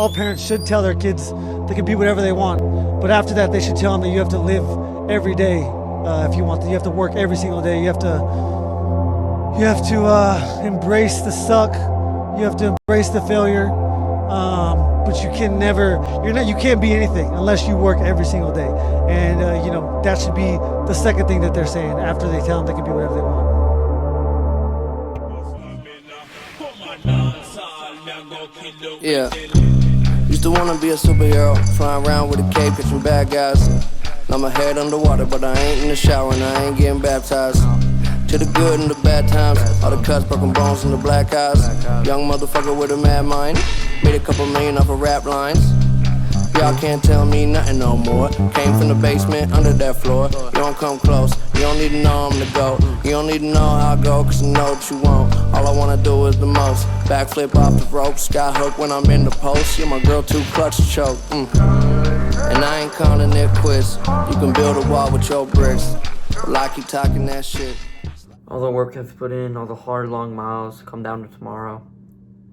All parents should tell their kids they can be whatever they want, but after that, they should tell them that you have to live every day if you want. You have to work every single day. You have to embrace the suck. You have to embrace the failure. But you can never. You can't be anything unless you work every single day. And that should be the second thing that they're saying after they tell them they can be whatever they want. Yeah. Used to wanna be a superhero, flying around with a cape, catching bad guys. Now my head underwater, but I ain't in the shower and I ain't getting baptized. To the good and the bad times, all the cuts, broken bones, and the black eyes. Young motherfucker with a mad mind, made a couple million off of rap lines. Y'all can't tell me nothing no more. Came from the basement, under that floor. You don't come close, you don't need to know I'm the GOAT. You don't need to know how I go, cause you know what you want. All I wanna do is the most. Backflip off the rope, sky hook when I'm in the post. Yeah, my girl too clutch to choke. And I ain't calling it quits. You can build a wall with your bricks. Well, I keep talking that shit. All the work I've put in, all the hard, long miles come down to tomorrow.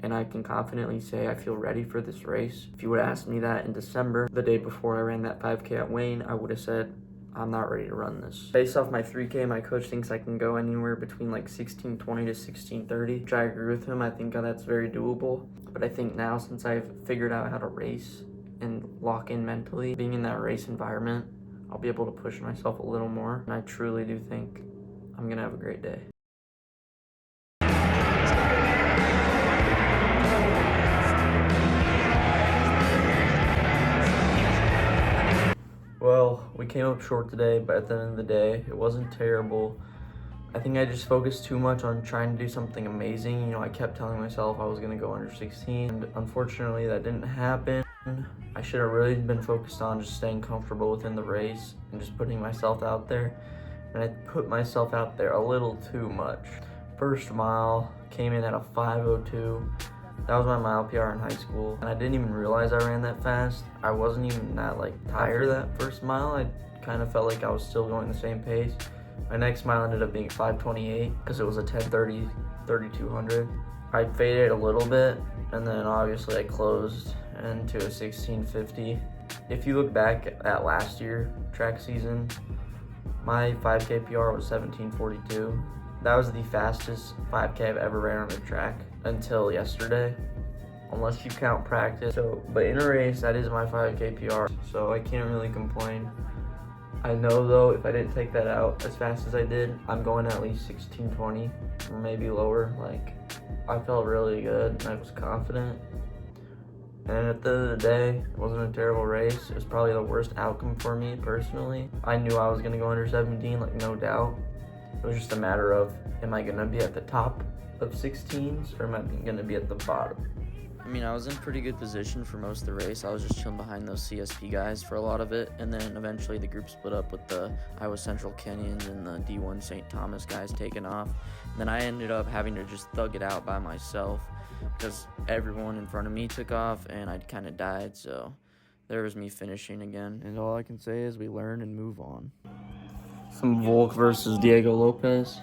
And I can confidently say I feel ready for this race. If you would have asked me that in December, the day before I ran that 5K at Wayne, I would have said, I'm not ready to run this. Based off my 3K, my coach thinks I can go anywhere between like 16:20 to 16:30, which I agree with him. I think that's very doable. But I think now, since I've figured out how to race and lock in mentally, being in that race environment, I'll be able to push myself a little more. And I truly do think I'm gonna have a great day. Well, we came up short today, but at the end of the day, it wasn't terrible. I think I just focused too much on trying to do something amazing. I kept telling myself I was gonna go under 16, and unfortunately that didn't happen. I should have really been focused on just staying comfortable within the race and just putting myself out there. And I put myself out there a little too much. First mile came in at a 5:02. That was my mile PR in high school, and I didn't even realize I ran that fast. I wasn't even that tired that first mile. I kind of felt like I was still going the same pace. My next mile ended up being 5:28 because it was a 10:30, 3200. I faded a little bit, and then obviously I closed into a 16:50. If you look back at last year track season, my 5K PR was 17:42. That was the fastest 5K I've ever ran on the track until yesterday, unless you count practice. But in a race, that is my 5K PR, so I can't really complain. I know though, if I didn't take that out as fast as I did, I'm going at least 16:20 or maybe lower. I felt really good and I was confident. And at the end of the day, it wasn't a terrible race. It was probably the worst outcome for me personally. I knew I was gonna go under 17, no doubt. It was just a matter of, am I gonna be at the top of 16s or am I gonna be at the bottom? I mean, I was in pretty good position for most of the race. I was just chilling behind those CSP guys for a lot of it, and then eventually the group split up with the Iowa Central Kenyans and the D1 St. Thomas guys taking off. And then I ended up having to just thug it out by myself because everyone in front of me took off and I kind of died, so there was me finishing again. And all I can say is we learn and move on. Some Volk versus Diego Lopez.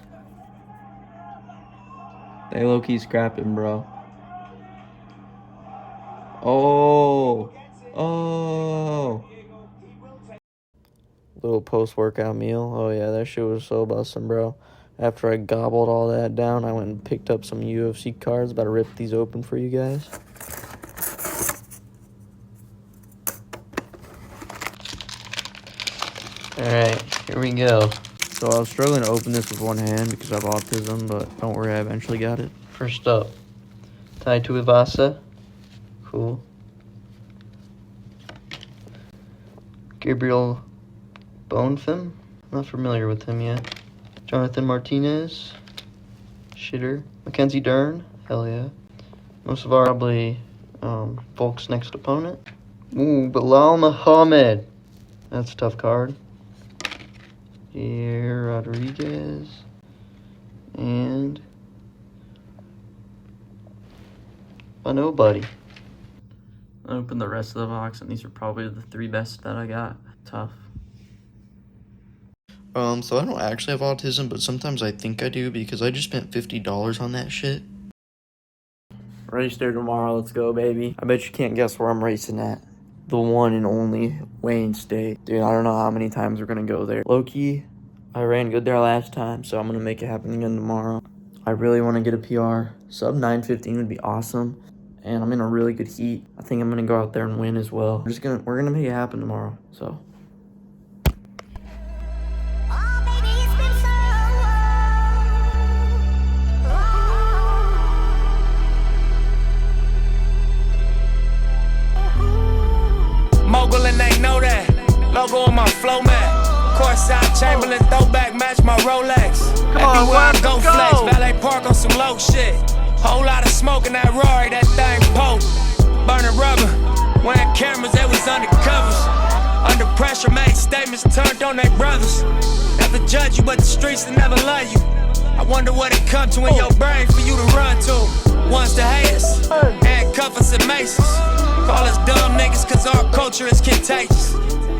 They low-key scrapping, bro. Oh. Little post-workout meal. Oh yeah, that shit was so bussin', bro. After I gobbled all that down, I went and picked up some UFC cards. About to rip these open for you guys. Alright, here we go. So I was struggling to open this with one hand because I have autism, but don't worry, I eventually got it. First up, Tai Tuivasa. Cool. Gabriel Bonfim. Not familiar with him yet. Jonathan Martinez. Shitter. Mackenzie Dern. Hell yeah. Most of our probably Volk's next opponent. Ooh, Bilal Muhammad. That's a tough card. Here, Rodriguez. And a nobody. I opened the rest of the box, and these are probably the three best that I got. Tough. So I don't actually have autism, but sometimes I think I do because I just spent $50 on that shit. Race day tomorrow. Let's go, baby. I bet you can't guess where I'm racing at. The one and only Wayne State. Dude, I don't know how many times we're going to go there. Low-key, I ran good there last time, so I'm going to make it happen again tomorrow. I really want to get a PR. Sub 9:15 would be awesome. And I'm in a really good heat. I think I'm going to go out there and win as well. We're going to make it happen tomorrow, so... Mogul and they know that. Logo on my flow mat. Courtside Chamberlain throwback match my Rolex. Everywhere I go flex. Valet park on some low shit. Whole lot of smoke in that Rory, that thing poke. Burning rubber. Wearing cameras, they was undercovers. Under pressure, made statements turned on their brothers. Never judge you, but the streets will never love you. I wonder what it come to in your brain for you to run to. One's the haters, handcuff us and maces. Call us dumb niggas cause our culture is contagious.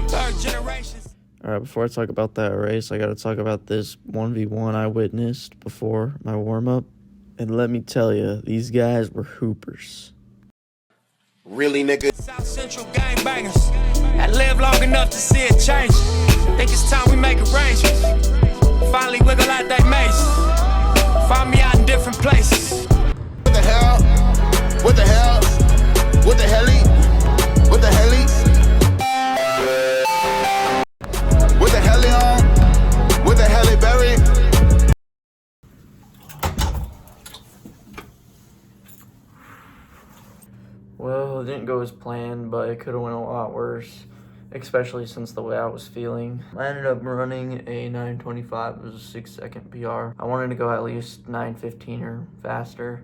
Third generation. Alright, before I talk about that race, I gotta talk about this 1v1 I witnessed before my warm-up. And let me tell you, these guys were hoopers. Really, nigga? South Central gangbangers that live long enough to see it change. Think it's time we make arrangements. Finally wiggle out that maze. Find me out in different places. What the hell? What the hell? What the helly? What the helly? What the helly on? What the helly berry? Well, it didn't go as planned, but it could have went a lot worse, especially since the way I was feeling. I ended up running a 9:25. It was a 6-second PR. I wanted to go at least 9:15 or faster.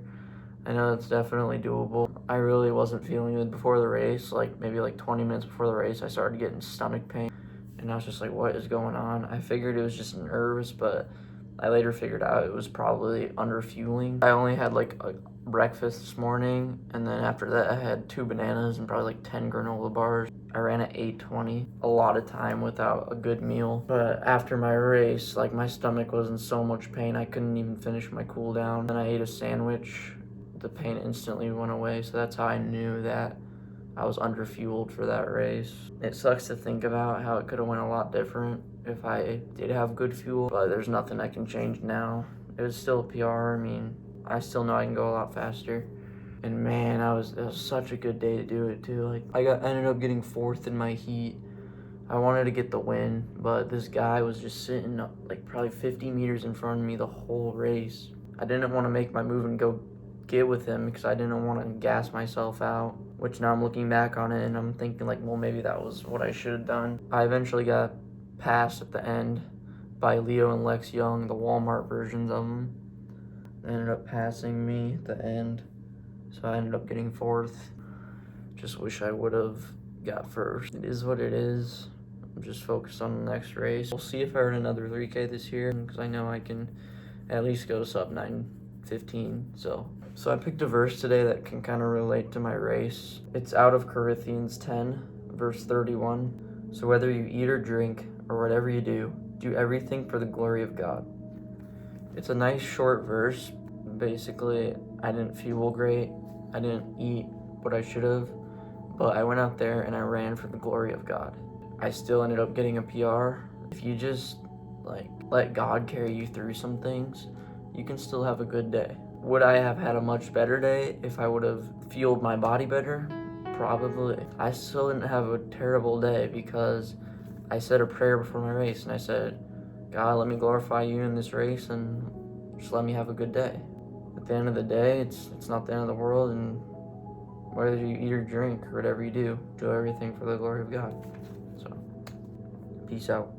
I know that's definitely doable. I really wasn't feeling good before the race. Maybe 20 minutes before the race, I started getting stomach pain. And I was just like, what is going on? I figured it was just nerves, but I later figured out it was probably under fueling. I only had a breakfast this morning, and then after that I had 2 bananas and probably 10 granola bars. I ran at 8:20, a lot of time without a good meal. But after my race, my stomach was in so much pain I couldn't even finish my cool down. Then I ate a sandwich. The pain instantly went away, so that's how I knew that I was underfueled for that race. It sucks to think about how it could have went a lot different if I did have good fuel, but there's nothing I can change now. It was still a PR. I mean, I still know I can go a lot faster. And man, it was such a good day to do it too. I ended up getting 4th in my heat. I wanted to get the win, but this guy was just sitting probably 50 meters in front of me the whole race. I didn't want to make my move and go get with him because I didn't want to gas myself out, which now I'm looking back on it and I'm thinking well, maybe that was what I should have done. I eventually got passed at the end by Leo and Lex Young, the Walmart versions of them. They ended up passing me at the end, so I ended up getting 4th. Just wish I would have got 1st. It is what it is. I'm just focused on the next race. We'll see if I run another 3K this year, because I know I can at least go sub 9:15, So I picked a verse today that can kind of relate to my race. It's out of Corinthians 10, verse 31. So whether you eat or drink, or whatever you do everything for the glory of God. It's a nice short verse. Basically, I didn't feel great. I didn't eat what I should have, but I went out there and I ran for the glory of God. I still ended up getting a PR. If you just let God carry you through some things, you can still have a good day. Would I have had a much better day if I would have fueled my body better? Probably. I still didn't have a terrible day because I said a prayer before my race and I said, God, let me glorify you in this race and just let me have a good day. At the end of the day, it's not the end of the world, and whether you eat or drink or whatever you do everything for the glory of God. So, peace out.